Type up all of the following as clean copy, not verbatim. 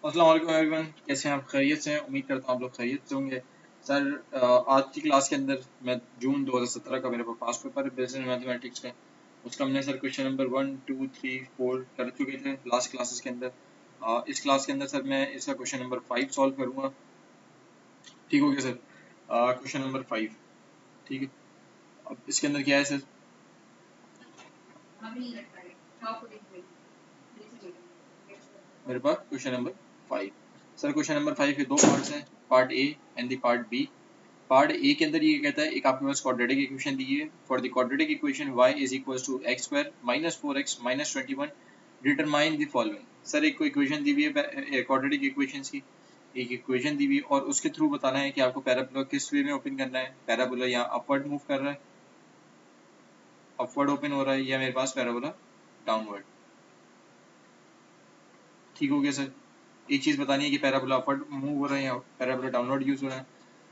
अस्सलाम वालेकुम एवरीवन, कैसे हैं आप? खैरियत से हैं? उम्मीद करता हूँ आप लोग खैरियत से होंगे। सर आज की क्लास के अंदर मैं जून 2017 का मेरे पास पास पेपर है बिजनेस मैथमेटिक्स का। उसका हमने सर क्वेश्चन नंबर 1, 2, 3, 4 कर चुके थे लास्ट क्लासेस के अंदर। इस क्लास के अंदर सर मैं इसका क्वेश्चन नंबर 5 सॉल्व करूँगा। ठीक हो गया सर? Question number 5। ठीक है, अब इसके अंदर क्या है सर? मेरे पास question number 5। Sir question number 5 के दो पार्ट्स हैं, part A and the part B. Part A के अंदर ये कहता है, एक आपके पास क्वाड्रेटिक इक्वेशन दी है। For the quadratic equation y is equal to x square minus 4x minus 21 determine the following. Sir एक को इक्वेशन दी हुई है क्वाड्रेटिक इक्वेशन की, एक इक्वेशन दी हुई और उसके थ्रू बताना है कि आपको पैराबोला किस वे में ओपन करना है। पैराबोला यहाँ अपवर्ड मूव कर रहा है, अपवर्ड ओपन हो रहा है, या मेरे पास पैराबोला डाउनवर्ड। ठीक हो गया सर? एक चीज बतानी है कि पैराबोला अपवर्ड मूव हो रहा है या पैराबोला डाउनवर्ड यूज हो रहा है।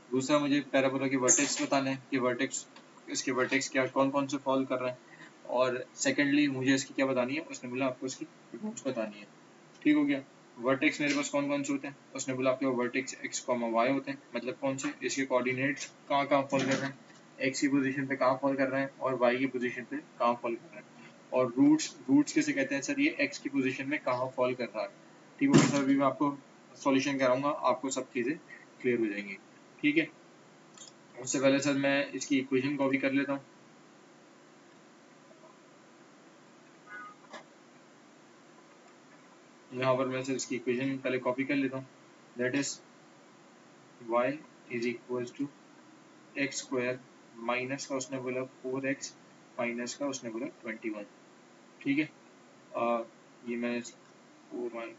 दूसरा मुझे पैराबोला के वर्टेक्स बताने हैं कि वर्टेक्स, इसके वर्टेक्स क्या कौन कौन से फॉल कर रहे हैं। और सेकेंडली मुझे इसकी क्या बतानी है, उसने बोला आपको इसकी रूट्स बतानी है। ठीक हो गया? वर्टेक्स मेरे पास कौन कौन से होते हैं, उसने बोला आपके वर्टेक्स एक्स कॉमा वाई होते हैं। मतलब कौन से, इसके कोऑर्डिनेट्स कहाँ कहाँ फॉल कर रहे हैं, एक्स की पोजीशन पे कहाँ फॉल कर रहे हैं और वाई की पोजीशन पे कहाँ फॉल कर रहे हैं। और रूट्स, रूट्स किसे कहते हैं सर? ये एक्स की पोजीशन में कहाँ फॉल कर रहा है। ठीक हो गया सर? अभी मैं आपको सॉल्यूशन कराऊंगा, आपको सब चीज़ें क्लियर हो जाएंगी। ठीक है, उससे पहले सर मैं इसकी इक्वेशन कॉपी कर लेता हूँ। यहाँ पर मैं सर इसकी इक्वेशन पहले कॉपी कर लेता हूँ। That is y is equal to x square minus का उसने बोला 4x माइनस का उसने बोला 21। ठीक है, ये मैं 4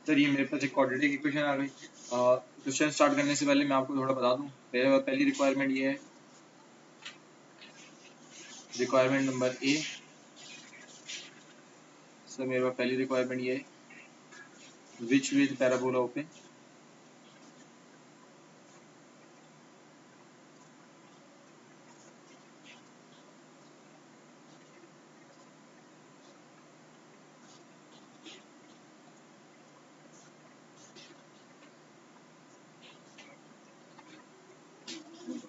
सर ये मेरे पास एक क्वाड्रेटिक इक्वेशन आ गई। क्वेश्चन स्टार्ट करने से पहले मैं आपको थोड़ा बता दूं, मेरे पहली रिक्वायरमेंट ये है, रिक्वायरमेंट नंबर ए। सर मेरे पास पहली रिक्वायरमेंट ये है, which with parabola open.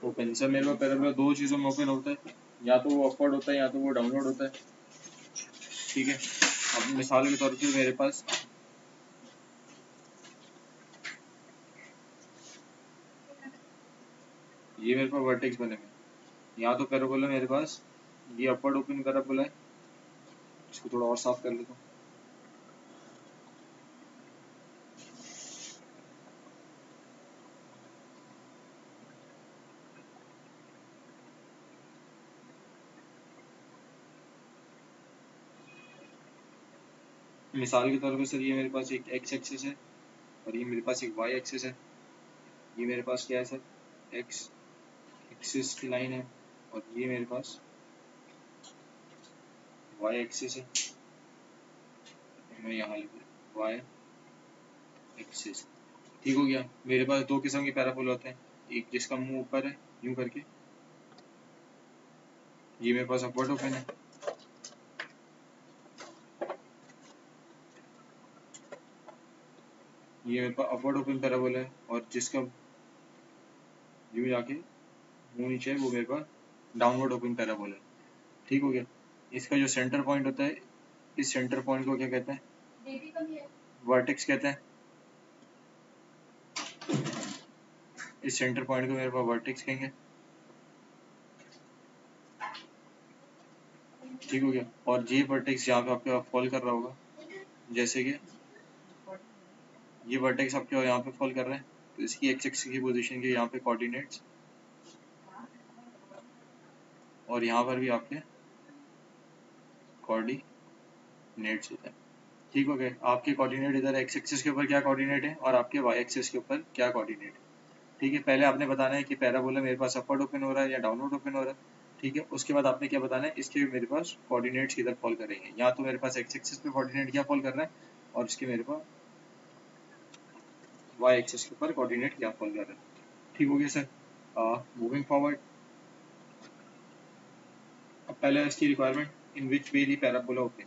Open sir मेरे पास पैराबोला दो चीज़ों में ओपन होता है, या तो वो अपवर्ड होता है या तो वो डाउनवर्ड होता है। ठीक है, अब मिसाल के तौर पे मेरे पास ये मेरे पास वर्टेक्स बने हुए हैं। यहाँ तो पैराबोला मेरे पास ये अपवर्ड ओपन पैराबोला है। इसको थोड़ा और साफ कर लेता हूँ। मिसाल के तौर पे सर ये मेरे पास एक एक्स एक्सिस है और ये मेरे पास एक वाई एक्सिस है। ये मेरे पास क्या है सर? एक्स एक्सिस की लाइन है और ये मेरे पास वाई एक्सिस है। मैं यहाँ लिख दूँ वाई एक्सिस। ठीक हो गया? मेरे पास दो किस्म के पैराबोला होते हैं, एक जिसका मुंह ऊपर है यूं करके, ये मेरे पास अपवर्ड ओपन है। ये मेरे पास अपवर्ड ओपन पैराबोला है और जिसका यूं जाके मुंह नीचे है वो मेरे पास डाउनवर्ड ओपन पैराबोला है। ठीक हो गया? इसका जो सेंटर पॉइंट होता है, इस सेंटर पॉइंट को क्या कहते हैं? वर्टेक्स कहते हैं। इस सेंटर पॉइंट को मेरे पास वर्टेक्स कहेंगे। ठीक हो गया? और ये वर्टेक्स यहाँ पे आपके फॉल कर रहा होगा, जैसे कि ये वर्टेक्स आपके यहाँ पे फॉल कर रहा है, तो इसकी एक्स एक्सिस की पोजीशन के यहाँ पे कोऑर्डिनेट्स और यहाँ पर भी आपके कोऑर्डिनेट्स होते हैं। ठीक हो गया? आपके कोऑर्डिनेट इधर एक्स एक्सिस के ऊपर क्या कोऑर्डिनेट है और आपके वाई एक्सिस के ऊपर क्या कोऑर्डिनेट है। ठीक है, पहले आपने बताना है कि पैराबोला मेरे पास अपवर्ड ओपन हो रहा है या डाउनवर्ड ओपन हो रहा है। ठीक है, उसके बाद आपने क्या बताना है, इसके मेरे पास कोऑर्डिनेट्स किधर फॉल करेंगे, या तो मेरे पास एक्स एक्सिस पे कोऑर्डिनेट क्या फॉल कर रहा है और इसके मेरे पास वाई एक्सिस के ऊपर कोऑर्डिनेट क्या फॉल कर रहा है। ठीक हो गया सर। मूविंग फॉरवर्ड, अब पहले इसकी requirement in which way the parabola open.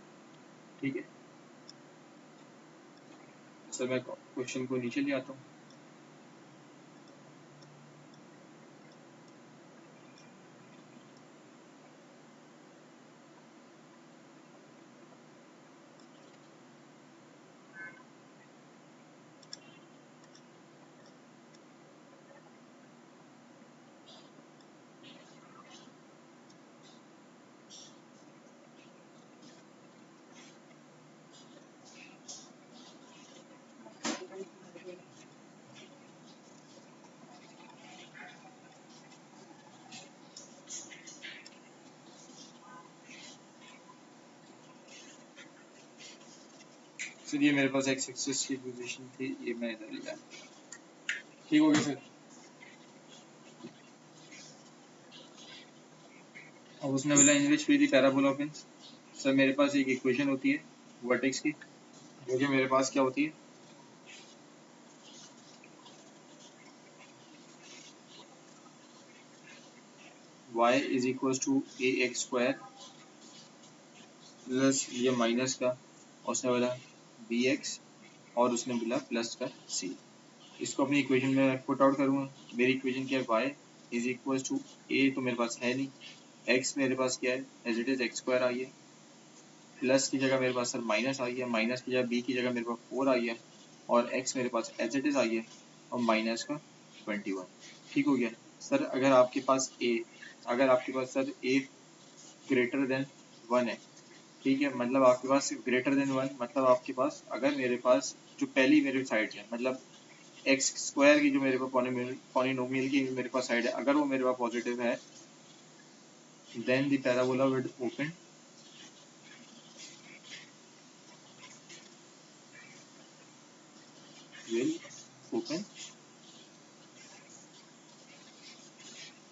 ठीक है सर, मैं क्वेश्चन को नीचे ले आता हूँ। सर ये मेरे पास एक्स एक्सिस की पोजीशन थी, ये मैं इधर लिया। ठीक हो गया सर। अब उसने बोला इन विच वे दी पैराबोला ओपन। सर मेरे पास एक इक्वेशन होती है वर्टेक्स की, जो कि मेरे पास क्या होती है, y is equal to a x square plus ये माइनस का, उसने बोला बी एक्स, और उसने बोला प्लस का सी। इसको अपनी इक्वेशन में पुट आउट करूँगा। मेरी इक्वेशन क्या है, y इज इक्वल टू ए तो मेरे पास है नहीं, x मेरे पास क्या है, as it is X square आई है, प्लस की जगह मेरे पास सर माइनस आई है, माइनस की जगह b की जगह मेरे पास 4 आई है, और x मेरे पास एज इट इज आई है, और माइनस का 21। ठीक हो गया सर। अगर आपके पास सर a ग्रेटर देन 1 है, ठीक है, मतलब आपके पास ग्रेटर देन 1, मतलब आपके पास अगर मेरे पास जो पहली मेरी साइड है, मतलब एक्स स्क्वायर की जो मेरे पास पॉलिनोमियल की मेरे पास साइड है, अगर वो मेरे पास पॉजिटिव है, then the parabola will open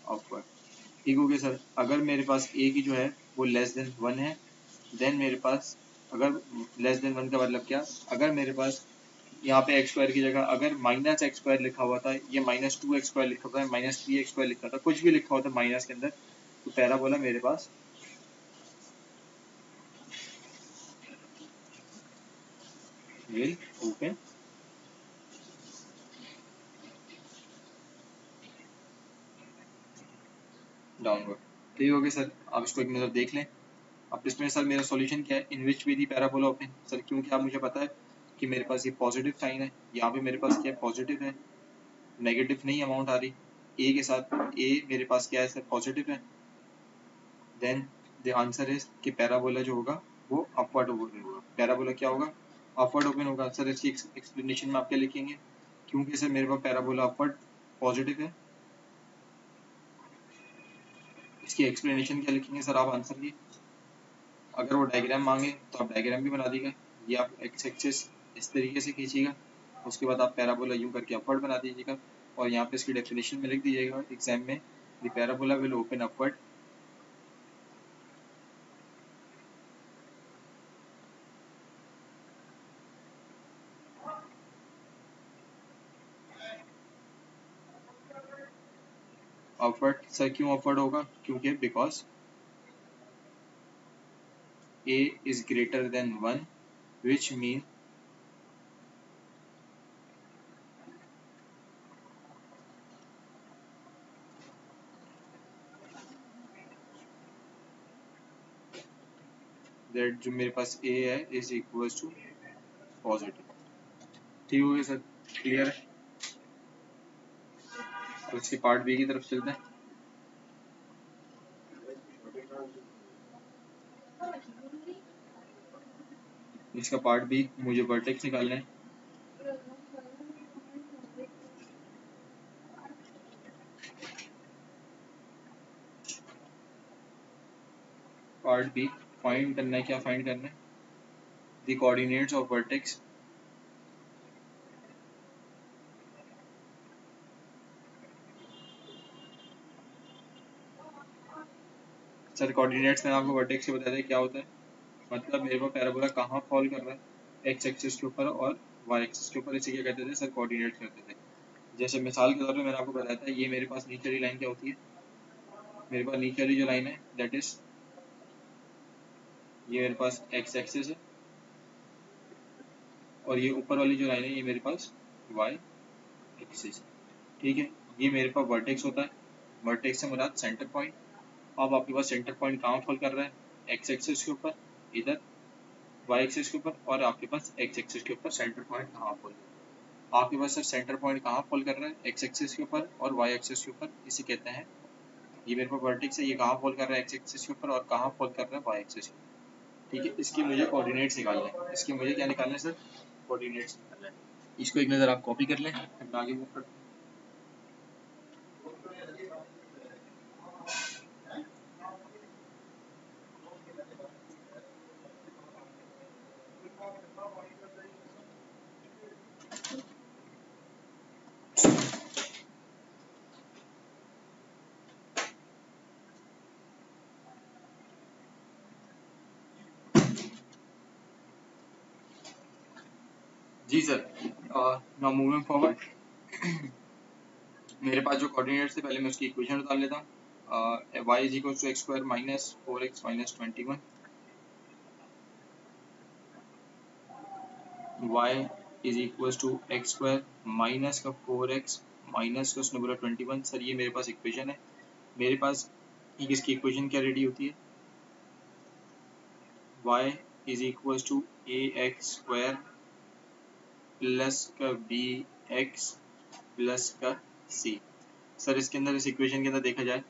upward. ठीक हो गया सर। अगर मेरे पास ए की जो है वो लेस देन 1 है, देन मेरे पास, अगर लेस देन 1 का मतलब क्या, अगर मेरे पास यहाँ पे एक्स स्क्वायर की जगह अगर माइनस एक्स स्क्वायर लिखा हुआ था, ये माइनस 2 एक्स स्क्वायर लिखा हुआ था, माइनस 3 एक्स स्क्वायर लिखा था, कुछ भी लिखा हुआ था माइनस के अंदर, तो पैराबोला मेरे पास विल ओपन डाउनवर्ड। ठीक हो गया सर, आप इसको एक नज़र देख लें। अब इसमें सर मेरा सॉल्यूशन क्या है, इन विच वे दी पैराबोला ओपन। सर क्योंकि आप मुझे पता है कि मेरे पास ये पॉजिटिव साइन है, यहाँ पे मेरे पास क्या है, पॉजिटिव है, नेगेटिव नहीं अमाउंट आ रही। ए के साथ ए मेरे पास क्या है सर, पॉजिटिव है, देन द आंसर इज कि पैराबोला जो होगा वो अपवर्ड ओपन होगा। पैराबोला क्या होगा, अपवर्ड ओपन होगा। सर इसकी एक्सप्लेनेशन में आप क्या लिखेंगे, क्योंकि सर मेरे पास पैराबोला अपवर्ड पॉजिटिव है, इसकी एक्सप्लेनेशन क्या लिखेंगे सर आप आंसर की। अगर वो डायग्राम मांगे तो आप डायग्राम भी बना दीजिएगा, ये आप एक्स एक्सिस इस तरीके से खींचिएगा, उसके बाद आप पैराबोला यूं करके अपवर्ड बना दीजिएगा, और यहाँ पे इसकी डेफिनेशन में लिख दीजिएगा एग्जाम में, the parabola will open upward upward. Sir क्यों अपवर्ड होगा, क्योंकि because a is greater than 1, which mean that जो मेरे पास a है is equals to पॉजिटिव। ठीक हो गया सर, क्लियर है। अब इसके पार्ट बी की तरफ चलते हैं। इसका पार्ट बी मुझे वर्टेक्स निकालना है। पार्ट बी फाइंड करना है, क्या फाइंड करना है, the coordinates of vertex sir coordinates मैंने आपको वर्टेक्स से बताया था क्या होता है, मतलब मेरे को पैराबोला कहाँ फॉल कर रहा है, एक्स एक्सिस के ऊपर और वाई एक्सिस के ऊपर, इसे क्या कहते थे सर, कोऑर्डिनेट्स कहते थे। जैसे मिसाल के तौर पे मैंने आपको बताया था, ये मेरे पास नीचे वाली लाइन क्या होती है, मेरे पास नीचे वाली जो लाइन है दैट इज, ये मेरे पास एक्स एक्सिस है, और ये ऊपर वाली जो लाइन है ये मेरे पास वाई एक्सिस है, ठीक है। ये मेरे पास वर्टेक्स होता है, वर्टेक्स से मुराद सेंटर पॉइंट। अब आपके पास सेंटर पॉइंट कहाँ फॉल कर रहा है, एक्स एक्सिस के ऊपर इधर, वाई एक्सिस के ऊपर, और आपके पास एक्स एक्सिस के ऊपर सेंटर पॉइंट कहाँ फॉल कर रहा है। आपके पास सर सेंटर पॉइंट कहाँ फॉल कर रहा है, एक्स एक्सिस के ऊपर और वाई एक्सिस के ऊपर, इसे कहते हैं, ये मेरे पास वर्टेक्स है, ये कहाँ फॉल कर रहा है, एक्स एक्सिस के ऊपर, और कहाँ फॉल कर रहा है, वाई एक्सिस के ऊपर, ठीक है। इसकी मुझे कोऑर्डिनेट्स निकालना है, इसके मुझे क्या निकालना है सर, कोऑर्डिनेट्स निकालना है। इसको एक नज़र आप कॉपी कर लें, फिर आगे मूव करते हैं। जी सर, नाउ मूविंग फॉरवर्ड, मेरे पास जो कोऑर्डिनेट्स थे पहले मैं उसकी इक्वेशन उतार लेता हूँ। y is equal to x square minus 4x minus 21, y is equal to x square minus का 4x माइनस का उसने बोला 21। सर ये मेरे पास इक्वेशन है, मेरे पास इसकी इक्वेशन क्या रेडी होती है, y is equal to a x square plus का बी एक्स प्लस का सी। सर इसके अंदर, इस इक्वेशन के अंदर देखा जाए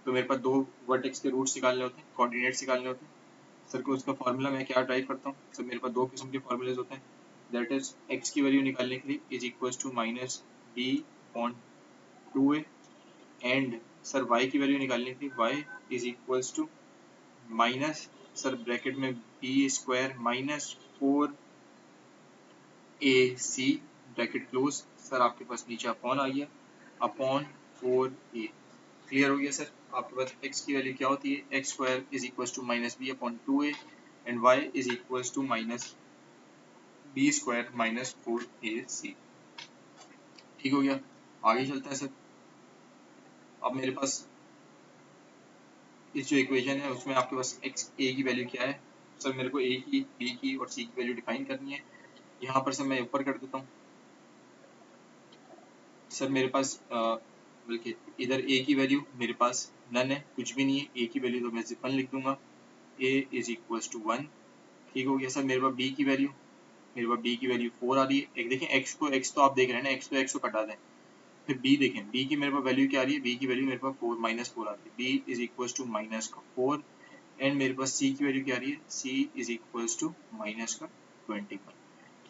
तो मेरे पास दो वर्टेक्स के रूट्स निकालने होते हैं, कोऑर्डिनेट्स निकालने होते हैं। सर को उसका फार्मूला मैं क्या ड्राइव करता हूँ, सर मेरे पास दो किस्म के फार्मूलेज होते हैं, दैट इज एक्स की वैल्यू निकालने के लिए is equal to minus B upon 2a, and sir Y की वैल्यू निकालने के लिए Y is equal to minus, sir bracket में B square minus 4ac bracket close. Sir आपके पास नीचे अपॉन आ गया, अपॉन 4a, क्लियर हो गया सर। आपके पास x की वैल्यू क्या होती है, x square is equal to minus B upon 2a, and y is equal to minus b square minus 4ac, ठीक हो गया। आगे चलता है सर, अब मेरे पास इस जो इक्वेशन है उसमें आपके पास x a की वैल्यू क्या है, सर मेरे को a की, b की और c की वैल्यू डिफाइन करनी है। यहाँ पर सर मैं ऊपर कर देता हूँ, सर मेरे पास बल्कि इधर a की वैल्यू मेरे पास नन है, कुछ भी नहीं है, a की वैल्यू तो मैं सिर्फ 1 लिख दूंगा, a इज इक्वल टू 1, ठीक हो गया। सर मेरे पास b की वैल्यू, मेरे पास b की वैल्यू 4 आ रही है। एक देखें x तो आप देख रहे हैं ना, x को कटा दें, फिर b देखें, b की मेरे पास वैल्यू क्या आ रही है, b की वैल्यू मेरे पास 4 माइनस 4 आ रही है, b is equal to minus का 4, एंड मेरे पास c की वैल्यू क्या आ रही है, c is equal to minus का 21,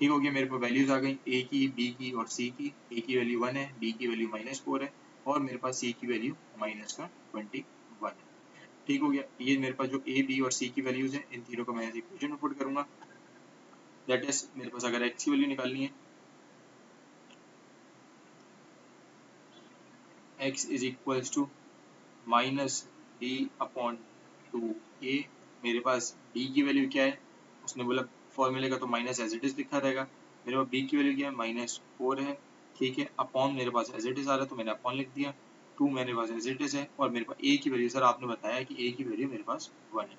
ठीक हो गया। मेरे पास वैल्यूज आ गई a की, b की और c की, a की वैल्यू 1 है, b की वैल्यू माइनस 4 है, और मेरे पास c की वैल्यू माइनस का 21 है, ठीक हो गया। ये मेरे पास जो a, b और c की वैल्यूज हैं, इन तीनों को मैं इक्वेशन में पुट करूंगा, दैट इज मेरे पास अगर x की वैल्यू निकालनी है, x is equal to minus b upon 2a, मेरे पास b की वैल्यू क्या है, उसने बोला फॉर्मूले का तो माइनस एज इट इज लिखा रहेगा, मेरे पास b की वैल्यू क्या है, माइनस 4 है, ठीक है। अपॉन मेरे पास एज इट इज आ रहा है तो मैंने अपॉन लिख दिया, 2 मेरे पास एज इट इज है, और मेरे पास a की वैल्यू, सर आपने बताया कि a की वैल्यू मेरे पास 1 है,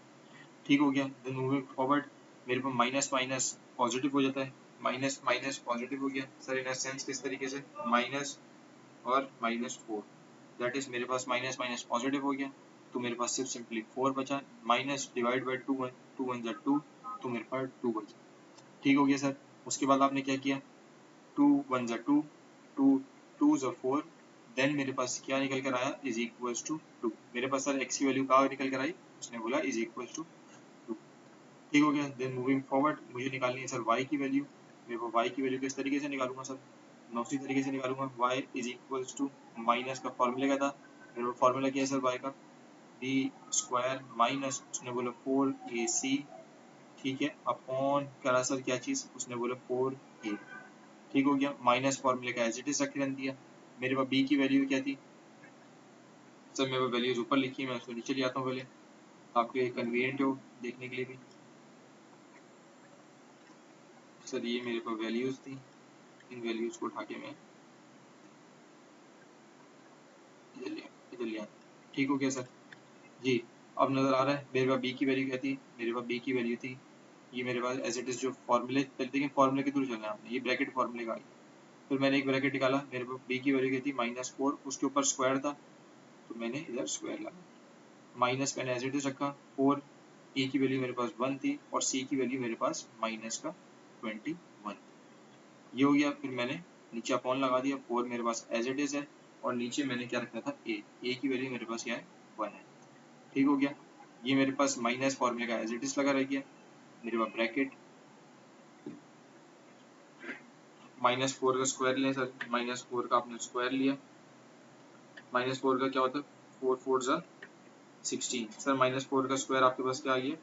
ठीक हो गया। देन मूविंग फॉरवर्ड, मेरे पास माइनस माइनस पॉजिटिव हो जाता है, माइनस माइनस पॉजिटिव हो गया। सर इन सेंस किस तरीके से, माइनस और माइनस 4, दैट इज मेरे पास माइनस माइनस पॉजिटिव हो गया, तो मेरे पास सिर्फ सिंपली 4 बचा, माइनस डिवाइड बाई 2 है, 2 1 2, तो मेरे पास 2 बचा, ठीक हो गया सर। उसके बाद आपने क्या किया, 2 1 2, 2 2 4, देन मेरे पास क्या निकल कर आया, इज इक्वल टू 2, मेरे पास सर x की वैल्यू कहाँ निकल कर आई, उसने बोला इज इक्वल टू 2, ठीक हो गया। देन मूविंग फॉरवर्ड, मुझे निकालनी है सर y की वैल्यू, मेरे को y की वैल्यू किस तरीके से निकालूंगा सर, मैं उसी तरीके से निकालूंगा, y is equal to minus का फॉर्मूले का था, मेरे को फॉर्मूला क्या है सर y का, b स्क्वायर माइनस उसने बोला 4ac, ठीक है, अपॉन करा सर क्या चीज, उसने बोला 4a, ठीक हो गया। माइनस फॉर्मूले का एज इट इज रख दिया। मेरे पास b की वैल्यू क्या थी, सर मेरे पास वैल्यूज ऊपर लिखी है, मैं उसको नीचे ले आता हूँ पहले, आपके कन्वीनियंट हो देखने के लिए भी। सर ये मेरे पास वैल्यूज़ थी, इन वैल्यूज़ को उठा के मैं इधर लिया। ठीक हो गया सर जी। अब नज़र आ रहा है मेरे पास बी की वैल्यू क्या थी, मेरे पास बी की वैल्यू थी ये मेरे पास एज इट इज़ जो फॉर्मूले, पहले देखिए फॉर्मूले के थ्रू चलना है आपने, ये ब्रैकेट फॉर्मूले का आई। फिर मैंने एक ब्रैकेट निकाला, मेरे पास बी की वैल्यू क्या थी -4, उसके ऊपर स्क्वायर था तो मैंने इधर स्क्वायर लगा, माइनस मैंने एज इट इज़ रखा 4, ए की वैल्यू मेरे पास 1 थी और सी की वैल्यू मेरे पास -21। ये हो गया। फिर मैंने नीचे अपॉन लगा दिया, 4 मेरे पास एज इट इज़ है और नीचे मैंने क्या रखा था ए की वैल्यू मेरे पास क्या है 1 है। ठीक हो गया। ये मेरे पास माइनस फॉर्मूले का एज इट इज़ लगा रह गया, मेरे पास ब्रैकेट -4 का स्क्वायर लें सर, -4 का आपने स्क्वायर लिया, -4 का क्या होता है 4 4 जा 16 सर, -4 का स्क्वायर आपके पास क्या आ गया,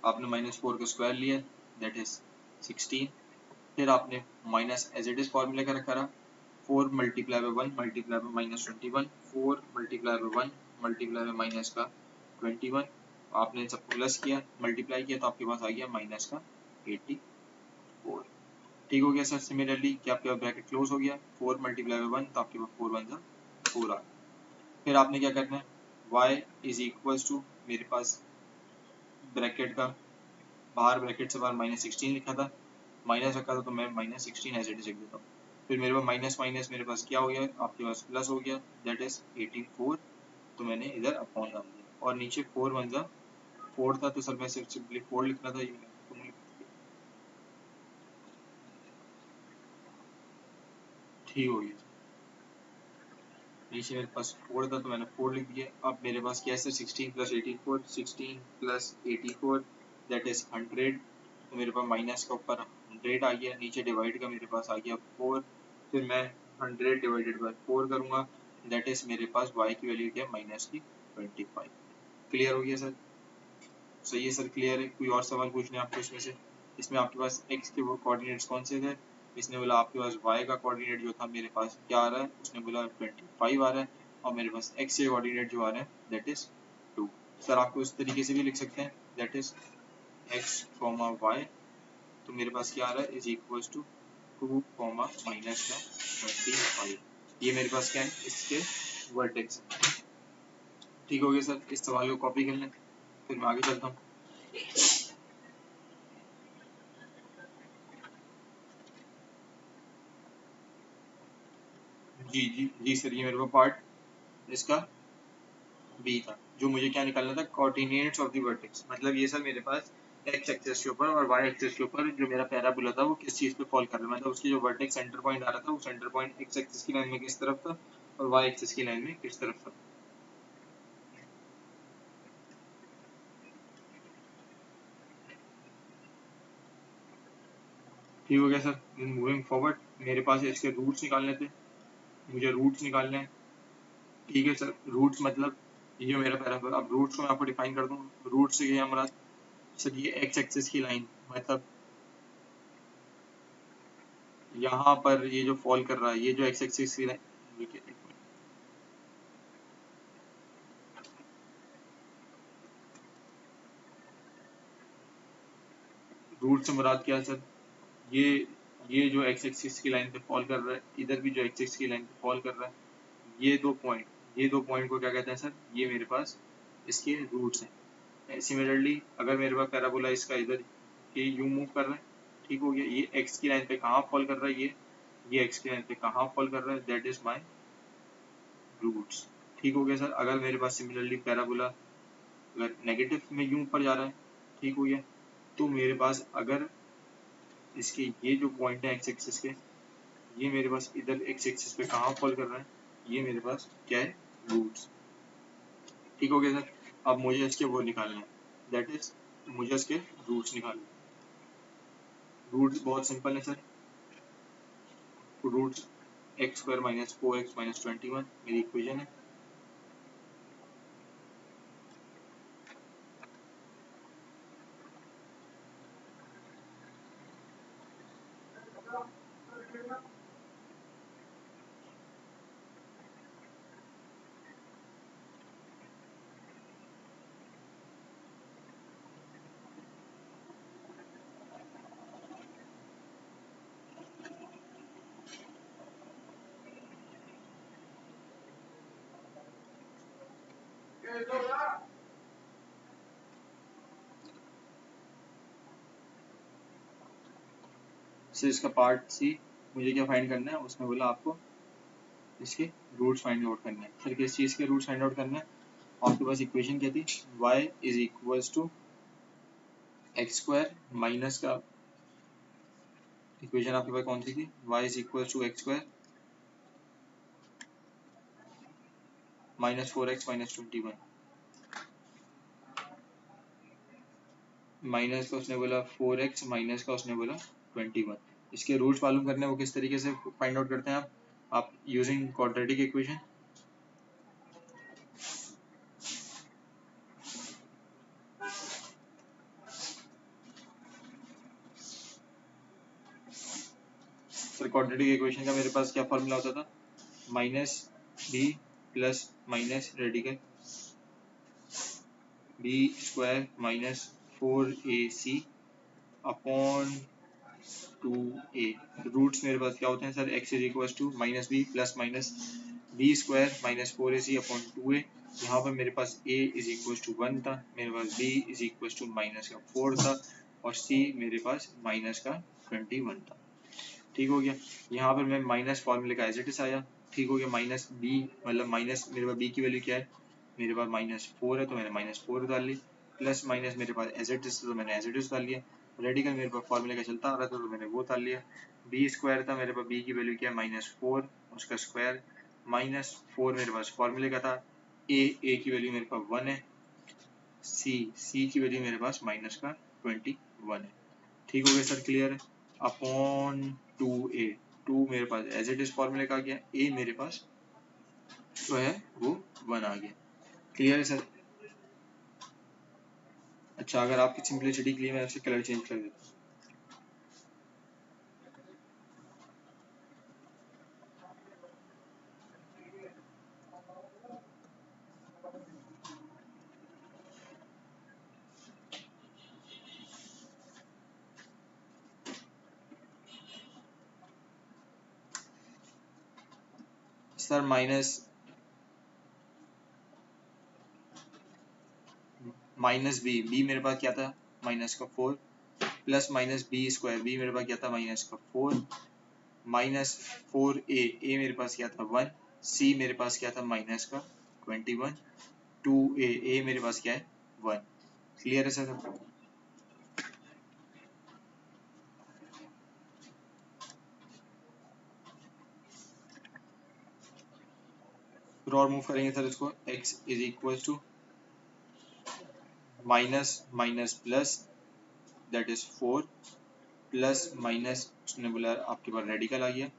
आपने -4 का स्क्वायर लिया दैट इज 16। फिर आपने माइनस एज इट इज फॉर्मूले का रखा रहा, 4 multiply by 1 multiply bye -21, 4 multiply by 1 multiply bye minus का 21, आपने इन सबको प्लस किया मल्टीप्लाई किया तो आपके पास आ गया माइनस का 84। ठीक हो गया सर। सिमिलरली क्या आपके पास ब्रैकेट क्लोज हो गया, 4 मल्टीप्लाई बाय 1 तो आपके पास 4 1 4 आ गया। फिर आपने क्या करना है, y इज इक्वल्स टू, मेरे पास ब्रैकेट का बाहर ब्रैकेट से बाहर -16 लिखा था, माइनस रखा था तो मैं -16 एज इट इज लिख देता हूँ। फिर मेरे पास माइनस माइनस मेरे पास क्या हो गया, आपके पास प्लस हो गया दैट इज 84, तो मैंने इधर अपॉन डाल दिया और नीचे 4 1 4 था तो सर मैं सिर्फ सिंपली 4 लिखना था, ये मैंने ठीक हो गया। नीचे मेरे पास 4 था तो मैंने 4 लिख दिया। अब मेरे पास क्या है sir 16 plus 84, 16 plus 84 that is 100, तो मेरे पास माइनस का ऊपर 100 आ गया, नीचे डिवाइड का मेरे पास आ गया 4, फिर मैं 100 डिवाइडेड बाय 4 करूँगा दैट इज मेरे पास y की वैल्यू क्या है -25। क्लियर हो गया सर? सही है सर, क्लियर है। कोई और सवाल पूछने आपको इसमें से? इसमें आपके पास x के वो कोऑर्डिनेट्स कौन से थे? इसने बोला आपके पास y का कोऑर्डिनेट जो था मेरे पास क्या आ रहा है, उसने बोला 25 आ रहा है और मेरे पास x के कोऑर्डिनेट जो आ रहे हैं दैट इज 2। सर आपको इस तरीके से भी लिख सकते हैं दैट इज x, y, तो मेरे पास क्या आ रहा है इज इक्वल्स टू 2, माइनस का 25। ये मेरे पास क्या है इसके वर्टेक्स। ठीक हो गया सर, इस सवाल को कॉपी कर लें फिर मैं आगे चलता हूँ। जी जी जी सर, ये मेरे को पार्ट इसका बी था, जो मुझे क्या निकालना था कोऑर्डिनेट्स ऑफ द वर्टेक्स। मतलब ये सर मेरे पास एक्स एक्सिस के ऊपर और वाई एक्सिस के ऊपर जो मेरा पैराबोला था वो किस चीज पे फॉल कर रहा है, मतलब उसकी जो वर्टेक्स सेंटर पॉइंट आ रहा था वो सेंटर पॉइंट एक्स एक्सिस की लाइन में किस तरफ था और वाई एक्सिस की लाइन में किस तरफ था। ठीक हो गया सर। मूविंग फॉरवर्ड मेरे पास इसके रूट्स निकालने थे, मुझे रूट्स निकालने हैं। ठीक है सर, रूट्स मतलब ये जो मेरा पैराबोला, अब रूट्स को मैं आपको डिफाइन कर दूं। रूट से क्या हमारा सर, ये एक्स एक्सिस की लाइन मतलब यहाँ पर ये जो फॉल कर रहा है, ये जो एक्स एक्सिस की लाइन, रूट से मुराद क्या है सर, ये ये जो एक्स एक्सिस की लाइन पे फॉल कर रहा है, इधर भी जो एक्स एक्सिस की लाइन पे फॉल कर रहा है, ये दो पॉइंट को क्या कहते हैं सर, ये मेरे पास इसके रूट्स हैं। सिमिलरली अगर मेरे पास पैराबोला इसका इधर ये यू मूव कर रहा है, ठीक हो गया, ये एक्स की लाइन पे कहाँ फॉल कर रहा है, ये एक्स की लाइन पे कहाँ फॉल कर रहा है, दैट इज माई रूट्स। ठीक हो गया सर। अगर मेरे पास सिमिलरली पैराबोला अगर नेगेटिव में यूं ऊपर जा रहा है, ठीक हो गया, तो मेरे पास अगर इसके ये जो पॉइंट है एक्स एक्सिस के, ये मेरे पास इधर एक्स एक्सिस पे कहाँ फॉल कर रहा है, ये मेरे पास क्या है रूट्स। ठीक हो गया सर। अब मुझे इसके वो निकालना है दैट इज मुझे इसके रूट्स निकालना है। रूट्स बहुत सिंपल है sir, roots x square -4x - 21 मेरी इक्वेशन है। सर इसका पार्ट सी मुझे क्या फाइंड करना है, उसमें बोला आपको इसके रूट्स फाइंड आउट करने हैं। सर किस चीज़ के रूट्स फाइंड आउट करने हैं? आपके पास इक्वेशन क्या थी, y is equals to x square minus का इक्वेशन आपके पास कौन सी थी, y is equals to x square minus 4x minus 21, minus का उसने बोला 4x माइनस का उसने बोला 21। इसके रूट्स मालूम करने हैं, वो किस तरीके से फाइंड आउट करते हैं आप using quadratic equation. Sir quadratic equation का मेरे पास क्या फॉर्मूला होता था, minus b plus minus radical b square minus 4ac upon 2a। Roots मेरे पास क्या होते हैं sir, x is equal to minus b plus minus b square minus 4ac upon 2a। यहाँ पर मेरे पास a इज इक्वल टू 1 था, मेरे पास b is equal to minus का 4 था और c मेरे पास माइनस का 21 था। ठीक हो गया। यहाँ पर मैं माइनस फॉर्मूले का एज इट इज आया। ठीक हो गया। माइनस बी मतलब माइनस मेरे पास बी की वैल्यू क्या है, मेरे पास माइनस 4 है तो मैंने माइनस 4 डाल ली, प्लस माइनस मेरे पास एज इट इज तो मैंने एज इट इज डाल लिया, रेडिकल मेरे पास फॉर्मूले का चलता आ रहा था तो मैंने वो डाल लिया। बी स्क्वायर था, मेरे पास बी की वैल्यू क्या है माइनस 4, उसका स्क्वायर माइनस 4 मेरे पास फॉर्मूले का था, ए की वैल्यू मेरे पास 1 है, सी की वैल्यू मेरे पास माइनस का 21 है। ठीक हो गया सर, क्लियर है। अपॉन 2a, 2 मेरे पास एज इट इज फॉर्मूले का आ गया, a मेरे पास जो है वो 1 आ गया। क्लियर है सर। अच्छा, अगर आपकी सिंप्लिसिटी के लिए मैं इससे कलर चेंज कर देता हूँ। सर माइनस बी मेरे पास क्या था माइनस का 4, plus minus b square b मेरे पास क्या था माइनस का 4, माइनस 4a मेरे पास क्या था 1, c मेरे पास क्या था माइनस का 21, 2a मेरे पास क्या है 1। क्लियर है सर। फिर और मूव करेंगे सर इसको, x is equal to minus minus plus that is 4 plus minus उसने बोला आपके पास रेडिकल आ गया,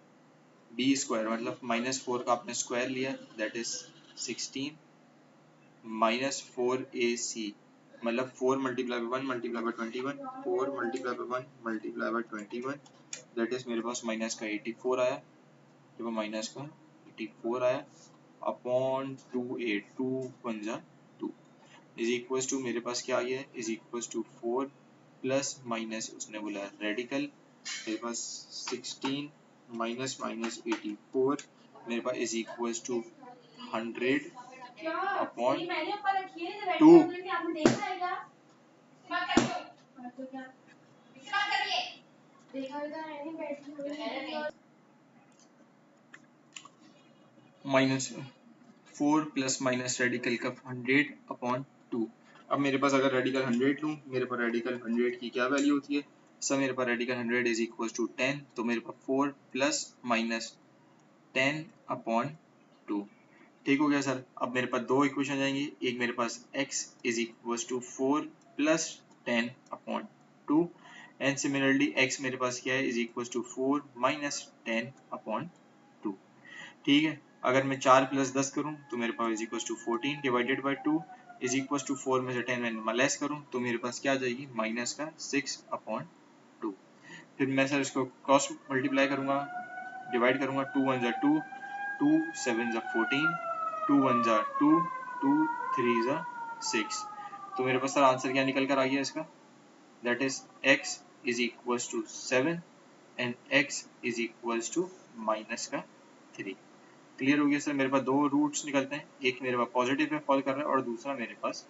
बी स्क्वायर मतलब माइनस 4 का आपने स्क्वायर लिया दैट इज 16 माइनस 4ac मतलब 4 multiply by 1 multiply by 21, 4 multiply by 1 multiply by 21 that is मेरे पास माइनस का 84 आया, देखो माइनस का 84 आया अपॉन 2a, 2 1 जा 2 इज इक्वल्स टू मेरे पास क्या आ गया है is equals to 4 plus minus उसने बोला रेडिकल मेरे पास 16 माइनस माइनस 84 मेरे पास is equals to 100 upon 2। Minus 4 plus minus radical का 100 अपॉन 2। अब मेरे पास अगर रेडिकल 100 लूँ, मेरे पास रेडिकल 100 की क्या वैल्यू होती है सर, मेरे पास रेडिकल 100 इज इक्वल टू 10, तो मेरे पास 4 प्लस माइनस 10 अपॉन 2। ठीक हो गया सर। अब मेरे पास दो इक्वेशन जाएंगी, एक मेरे पास x is equal to 4 plus 10 upon 2 and similarly x मेरे पास क्या है is equal to 4 minus 10 upon 2। ठीक है। अगर मैं 4 प्लस 10 करूं तो मेरे पास is equal to 14 divided by 2 is equal to 4 में से 10 मैं लेस करूं तो मेरे पास क्या आ जाएगी माइनस का 6 अपॉन 2। फिर मैं सर इसको क्रॉस मल्टीप्लाई करूंगा, डिवाइड करूंगा, 2 1 जा 2, 2 7 जा 14, 2 1 जा 2, 2 3 जा 6। तो मेरे पास सर आंसर क्या निकल कर आ गया इसका, that is x is equals to 7 and x is equals to minus का 3। क्लियर हो गया सर? मेरे पास दो रूट्स निकलते हैं, एक मेरे पास पॉजिटिव में फॉल कर रहा है और दूसरा मेरे पास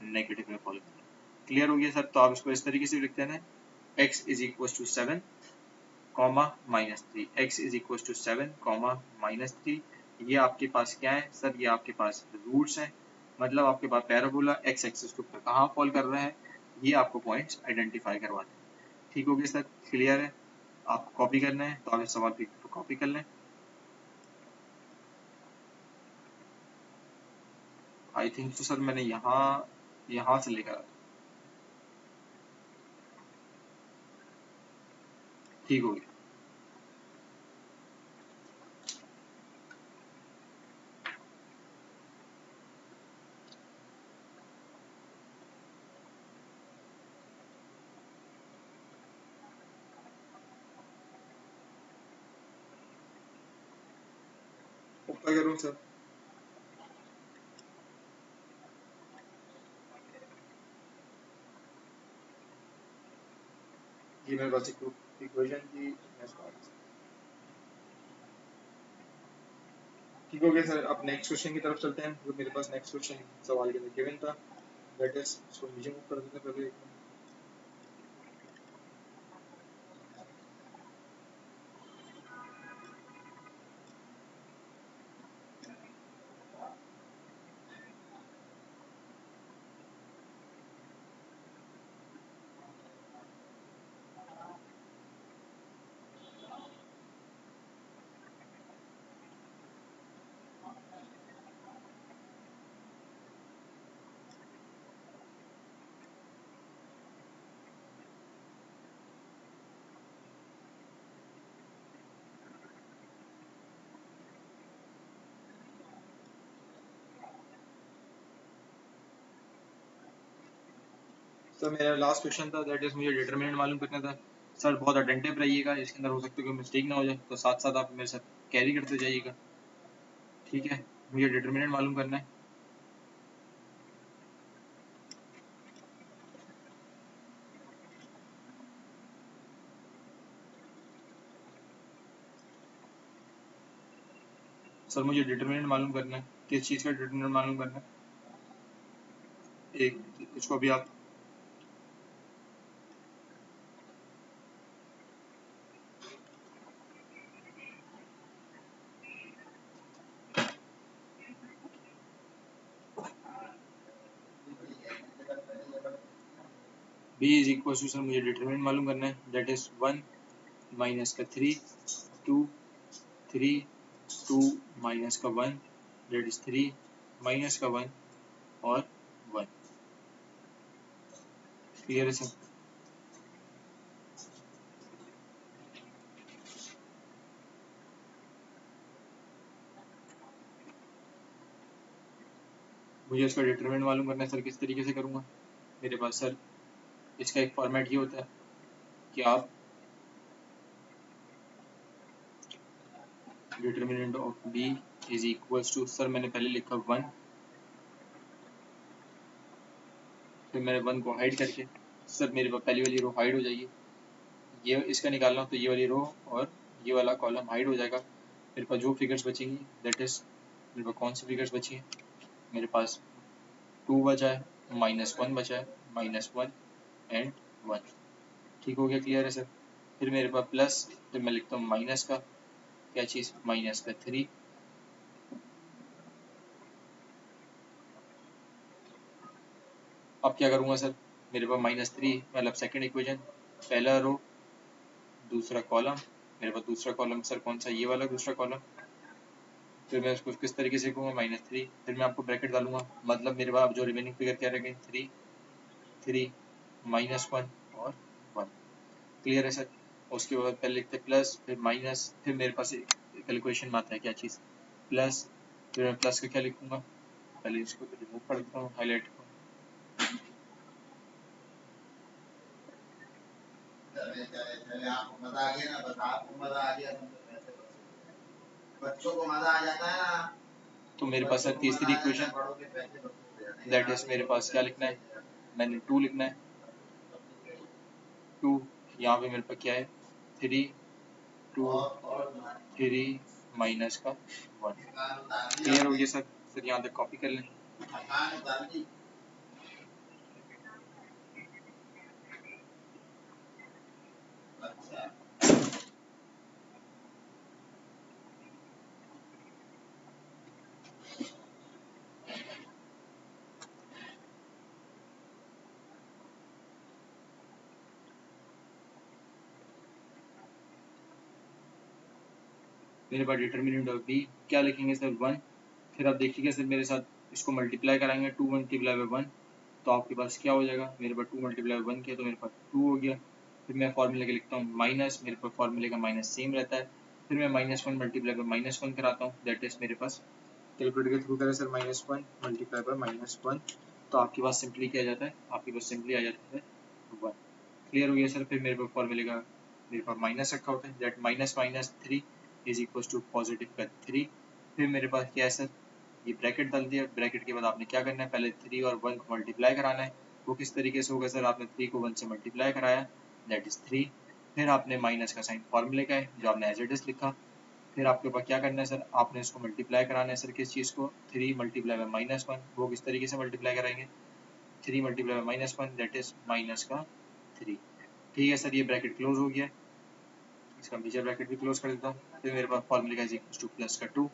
नेगेटिव में फॉल कर रहा है। क्लियर हो गया सर? तो आप इसको इस तरीके से लिखते हैं, x is equal to 7 comma -3, x is equal to 7 comma -3। ये आपके पास क्या है सर? ये आपके पास रूट्स हैं, मतलब आपके पास पैराबोला x एक्सिस के ऊपर कहाँ फॉल कर रहा है, ये आपको पॉइंट्स आइडेंटिफाई करवाते हैं। ठीक हो गया सर? क्लियर है? आपको कॉपी करना है तो आप इस सवाल को कॉपी कर लें। आई थिंक तो सर मैंने यहाँ से लेकर ठीक हो गया। ऊपर करूँ सर? ये मेरे पास इक्वेशन थी। ठीक हो गया सर? अब नेक्स्ट क्वेश्चन की तरफ चलते हैं। जो मेरे पास नेक्स्ट क्वेश्चन सवाल के अंदर गिवन था, दैट इज, इसको नीचे मूव कर देते हैं पहले। सर मेरा लास्ट क्वेश्चन था, दैट इज मुझे डिटरमिनेंट मालूम करना था। सर बहुत अटेंटिव रहिएगा, इसके अंदर हो सकता है कोई मिस्टेक ना हो जाए, तो साथ साथ आप मेरे साथ कैरी करते जाइएगा। ठीक है? मुझे डिटरमिनेंट मालूम करना है। सर मुझे डिटरमिनेंट मालूम करना है। किस चीज़ का डिटरमिनेंट मालूम करना है? एक, इसको भी आप b is equal to, sir मुझे डिटरमिनेंट मालूम करना है, दैट इज 1 माइनस का 3, 2, 3, 2 माइनस का 1, दैट इज 3 माइनस का 1 और 1। क्लियर है सर? मुझे इसका डिटरमिनेंट मालूम करना है सर, किस तरीके से करूँगा? मेरे पास सर इसका एक फॉर्मेट ये होता है कि आप determinant of b is equals to, sir मैंने पहले लिखा 1, फिर मैंने 1 को हाइड करके, सर मेरे पास पहली वाली रो हाइड हो जाएगी। ये इसका निकालना हो तो ये वाली रो और ये वाला कॉलम हाइड हो जाएगा। मेरे पास जो फिगर्स बचेंगी, दैट इज, मेरे पास कौन सी फिगर्स बची हैं? मेरे पास 2 बचा है, -1 बचा है, -1 एंड 1। ठीक हो गया? क्लियर है सर? फिर मेरे पास प्लस, फिर मैं लिखता हूँ माइनस का क्या चीज़, माइनस का 3। अब क्या करूँगा सर? मेरे पास -3 मतलब सेकंड इक्वेशन, पहला रो दूसरा कॉलम, मेरे पास दूसरा कॉलम सर कौन सा, ये वाला दूसरा कॉलम। फिर मैं उसको किस तरीके से कहूँगा, -3, फिर मैं आपको ब्रैकेट डालूंगा, मतलब मेरे पास जो रिमेनिंग फिगर क्या रह गई, 3, 3, -1 और 1। क्लियर है सर? उसके बाद पहले लिखते प्लस, फिर माइनस, फिर मेरे पास कैलकुलेशन में आता है क्या चीज़, प्लस। फिर मैं प्लस का क्या लिखूंगा, पहले इसको रिमूव कर देता हूँ, हाईलाइट को। आपको मजा आ गया ना, बस आपको मजा आ गया, बच्चों को मजा आ जाता है ना। तो मेरे पास है तीसरी इक्वेशन, दैट इज मेरे पास क्या लिखना है, मैंने 2 लिखना है। 2 यहाँ पे मेरे पास क्या है, 3, 2, 3 माइनस का 1। क्लियर हो गया सर? सर यहाँ तक कॉपी कर लें। मेरे पास डिटर्मिनेंट ऑफ बी क्या लिखेंगे सर? 1। फिर आप देखिएगा सर मेरे साथ इसको मल्टीप्लाई कराएंगे, 2 मल्टीप्लाई बाय 1 तो आपके पास क्या हो जाएगा? मेरे पास 2 मल्टीप्लाई बाय 1 किया तो मेरे पास 2 हो गया। फिर मैं फॉर्मूले के लिखता हूँ माइनस, मेरे पास फॉर्मूले का माइनस सेम रहता है। फिर मैं -1 मल्टीप्लाई बाय -1 कराता हूँ, दैट इज मेरे पास कैलकुलेटर के थ्रू करें सर -1 मल्टीप्लाई बाय -1 तो आपके पास सिंपली क्या आ जाता है? आपके पास सिंपली आ जाता है 1। क्लियर हो गया सर? फिर मेरे पास फॉर्मूले का मेरे पास माइनस रखा होता है, that -3 is equal to positive का 3। फिर मेरे पास क्या है सर? ये ब्रैकेट डाल दिया। ब्रैकेट के बाद आपने क्या करना है? पहले 3 और 1 को मल्टीप्लाई कराना है। वो किस तरीके से होगा सर? आपने 3 को 1 से मल्टीप्लाई कराया, दैट इज 3। फिर आपने माइनस का साइन फॉर्मूले का है जो आपने एज इट इज लिखा। फिर आपके पास क्या करना है सर? आपने इसको मल्टीप्लाई कराना है सर किस चीज़ को? 3 मल्टीप्लाई बाय -1। वो किस तरीके से मल्टीप्लाई कराएंगे? 3 multiply by -1 that is minus का 3। ठीक है सर, ये ब्रैकेट क्लोज हो गया। इसका नीचे ब्रैकेट भी क्लोज कर देता हूँ। फिर मेरे पास फॉर्मूले का इज इक्वल टू प्लस का 2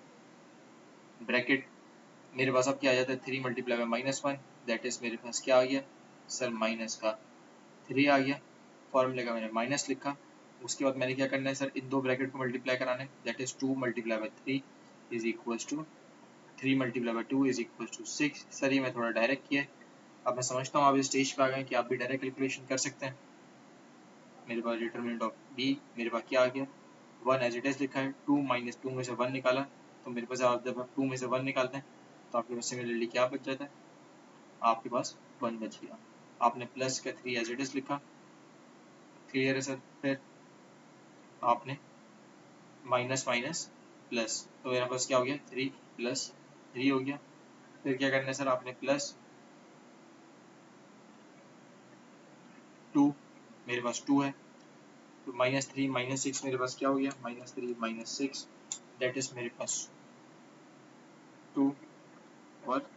ब्रैकेट। मेरे पास अब क्या आ जाता है? 3 मल्टीप्लाई बाय -1 दैट इज मेरे पास क्या आ गया सर? माइनस का 3 आ गया। फॉर्मूले का मैंने माइनस लिखा। उसके बाद मैंने क्या करना है सर? इन दो ब्रैकेट को मल्टीप्लाई कराना है, that is 2 multiply by 3 is equal to 3 multiply by 2 is equal to 6। Sir ये मैं थोड़ा डायरेक्ट किया है। अब मैं समझता हूँ आप इस स्टेज पे आ गए कि आप भी डायरेक्ट कैलकुलेशन कर सकते हैं। मेरे पास डिटरमिनेंट ऑफ बी मेरे पास क्या आ गया? 1 एज इट इज लिखा है। 2 माइनस 2 में से 1 निकाला तो मेरे पास आप जब 2 में से 1 निकालते हैं तो आपके पास सिमिलरली क्या बच जाता है? आपके पास 1 बच गया। आपने प्लस का 3 एज इट इज लिखा। क्लियर है सर? फिर आपने माइनस माइनस प्लस तो मेरे पास क्या हो गया? 3 प्लस 3 हो गया। फिर क्या करना है सर? आपने प्लस 2 मेरे पास 2 है तो -3 -6 मेरे पास क्या हो गया? -3 -6 दैट इज मेरे पास 2 और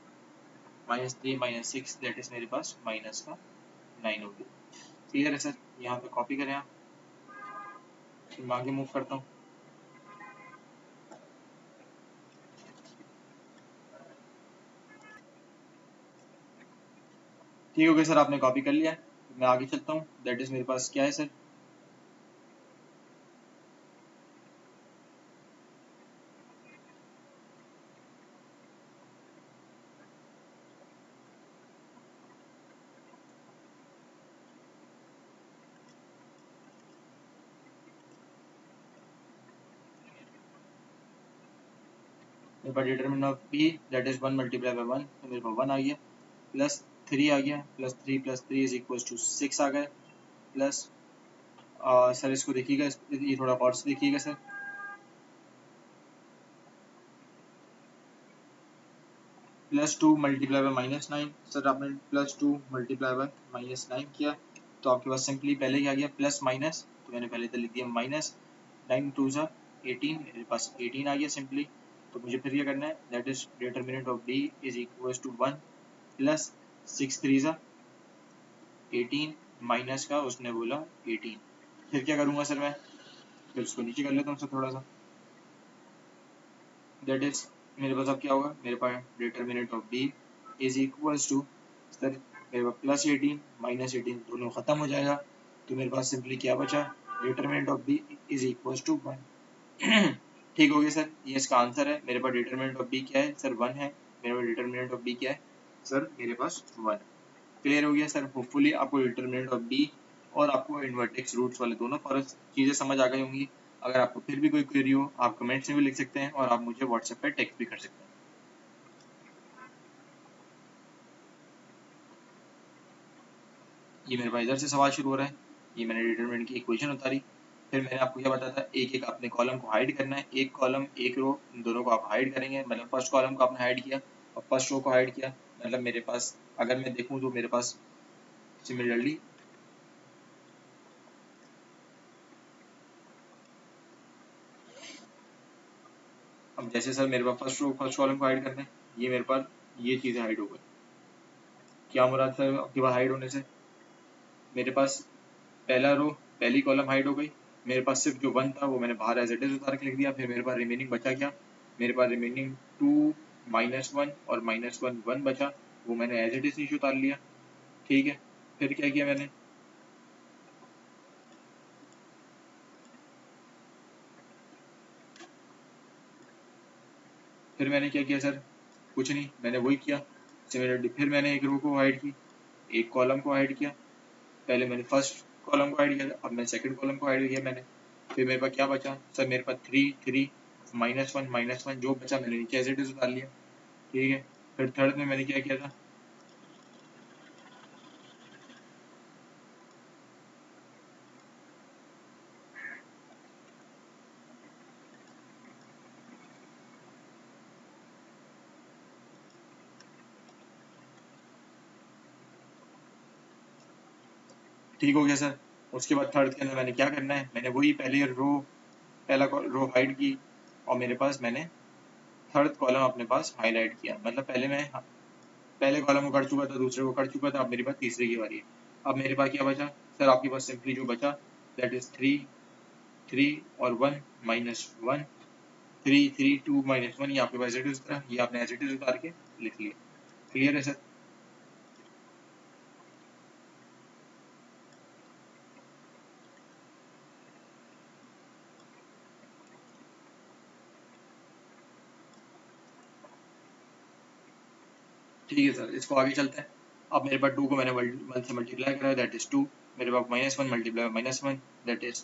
-3 -6 दैट इज मेरे पास माइनस का 9 हो गया। क्लियर है सर? यहाँ पे कॉपी करें आप। फिर मैं आगे मूव करता हूँ। ठीक हो गया सर, आपने कॉपी कर लिया है। मैं आगे चलता हूँ। दैट इज मेरे पास क्या है सर? मेरे पास determinant of B that is 1 multiply by 1 तो मेरे पास 1 आ गया। प्लस 3 आ गया। प्लस 3 इज इक्वल टू 6 आ गया। प्लस सर इसको देखिएगा, ये थोड़ा और से देखिएगा सर। +2 मल्टीप्लाई बाय -9 सर आपने +2 मल्टीप्लाई बाय -9 किया तो आपके पास सिंपली पहले क्या आ गया? प्लस माइनस तो मैंने पहले तो लिख दिया माइनस 9 2 ज़ा 18 मेरे पास 18 आ गया सिंपली। तो मुझे फिर क्या करना है? That is determinant of D is equal to 1 plus 6 3 ज़ा 18 माइनस का उसने बोला 18। फिर क्या करूँगा सर मैं? फिर उसको नीचे कर लेता हूँ सर थोड़ा सा। दैट इज मेरे पास अब क्या होगा? मेरे पास determinant of B is equals to sir मेरे पास +18 -18 दोनों खत्म हो जाएगा तो मेरे पास सिंपली क्या बचा? Determinant of B is equals to 1। ठीक हो गया सर, ये इसका आंसर है। मेरे पास डिटरमिनेंट ऑफ बी क्या है सर? 1 है। मेरे पास डिटरमिनेंट ऑफ बी क्या है सर? मेरे पास 1। क्लियर हो गया सर? होपफुली आपको डिटरमिनेंट ऑफ बी और आपको इनवर्टेक्स रूट्स वाले दोनों फॉर्म्स चीज़ें समझ आ गई होंगी। अगर आपको फिर भी कोई क्वेरी हो आप कमेंट्स में भी लिख सकते हैं और आप मुझे व्हाट्सएप पे टेक्स्ट भी कर सकते हैं। ये मेरे पास इधर से सवाल शुरू हो रहा है। ये मैंने डिटरमिनेंट की इक्वेशन उतारी। फिर मैंने आपको क्या बताया था? एक एक अपने कॉलम को हाइड करना है। एक कॉलम एक रो इन दोनों को आप हाइड करेंगे। मतलब फर्स्ट कॉलम को आपने हाइड किया और फर्स्ट रो को हाइड किया। मतलब मेरे पास अगर मैं देखूँ तो मेरे पास सिमिलरली अब जैसे सर मेरे पास फर्स्ट कॉलम को हाइड करना है, ये मेरे पास ये चीज़ें हाइड हो गई। क्या मुराद सर आपके पास हाइड होने से? मेरे पास पहला रो पहली कॉलम हाइड हो गई, मेरे पास सिर्फ जो 1 था वो मैंने बाहर एज इट इज उतार के लिख दिया। फिर मेरे पास रिमेनिंग बचा क्या? मेरे पास रिमेनिंग 2 -1 और -1 1 बचा, वो मैंने एज इट इज नीचे उतार लिया। ठीक है, फिर क्या किया मैंने? फिर मैंने क्या किया सर? कुछ नहीं, मैंने वही किया सिमिलरली। फिर मैंने एक रो को हाइड की, एक कॉलम को हाइड किया। पहले मैंने फर्स्ट कॉलम को हाइड किया था, अब मैं सेकंड कॉलम को हाइड किया मैंने। फिर मेरे पास क्या बचा सर? मेरे पास 3 3 -1 जो बचा मैंने नीचे एज इट इज उतार लिया। ठीक है, फिर थर्ड में मैंने क्या किया था? ठीक हो गया सर। उसके बाद थर्ड के अंदर मैंने क्या करना है? मैंने वही पहला रो हाइड की, और मेरे पास मैंने थर्ड कॉलम अपने पास हाईलाइट किया। मतलब पहले कॉलम को कर चुका था, दूसरे को कर चुका था, अब मेरे पास तीसरे की बारी है। अब मेरे पास क्या बचा सर? आपके पास सिंपली जो बचा दैट इज 3 3 और 1 -1 3 3 2 -1, ये आपके पास एज इट इज उतरा, ये आपने एज इट इज उतार के लिख लिया। क्लियर है सर? ठीक है सर, इसको आगे चलते हैं। अब मेरे पास 2 को मैंने 1 से मल्टीप्लाई करा दैट इज 2। मेरे पास -1 मल्टीप्लाई -1 दैट इज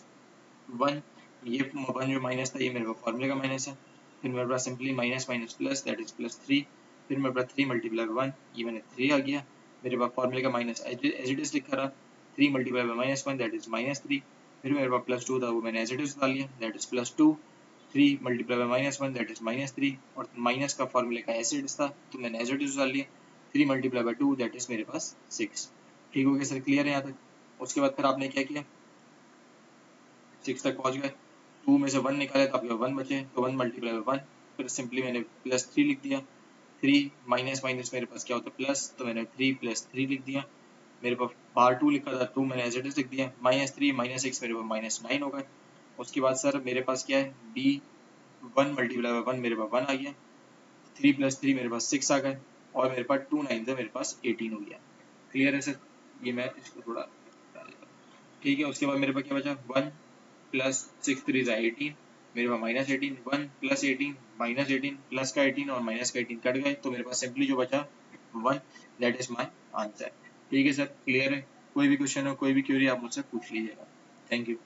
1। ये 1 जो माइनस था ये मेरे पास फॉर्मूले का माइनस है। फिर मेरे पास simply minus minus plus that is +3। फिर मेरे पास 3 मल्टीप्लाई 1, ये मैंने 3 आ गया। मेरे पास फॉर्मूले का माइनस एज इट इज लिखा रहा, 3 मल्टीप्लाई बाई -1 दैट इज -3। फिर मेरे पास +2 था, वो मैंने एज इट इज डाल लिया that is +2। 3 multiply by -1 that is -3, और माइनस का फॉर्मूले का एज इट इज था तो मैंने एज इट इज डाल लिया। 3 मल्टीप्लाई बाई 2 दैट इज मेरे पास 6। ठीक हो गया सर? क्लियर है यहाँ तक? उसके बाद फिर आपने क्या किया? 6 तक पहुंच गए, 2 में से 1 निकाले तो आपके 1 बचे, तो 1 मल्टीप्लाई बाई 1। फिर सिंपली मैंने +3 लिख दिया। 3 माइनस माइनस मेरे पास क्या होता है? प्लस, तो मैंने 3 +3 लिख दिया। मेरे पास बाहर 2 लिखा था, 2 मैंने एज इट इज लिख दिया। -3 -6 मेरे पास -9 हो गए। उसके बाद सर मेरे पास क्या है? b 1 मल्टीप्लाई बाई 1 मेरे पास 1 आ गया। 3 +3 मेरे पास 6 आ गए, और मेरे पास 2 9 से मेरे पास 18 हो गया। क्लियर है सर? ये मैं इसको थोड़ा डाल देता हूँ। ठीक है, उसके बाद मेरे पास क्या बचा? 1 प्लस 6 3 ज़ा 18, मेरे पास -18, 1 प्लस 18 -18 प्लस का 18 और माइनस का 18 कट गए, तो मेरे पास सिंपली जो बचा 1, दैट इज माय आंसर। ठीक है सर, क्लियर है? कोई भी क्वेश्चन हो, कोई भी क्वेरी आप मुझसे पूछ लीजिएगा। Thank you.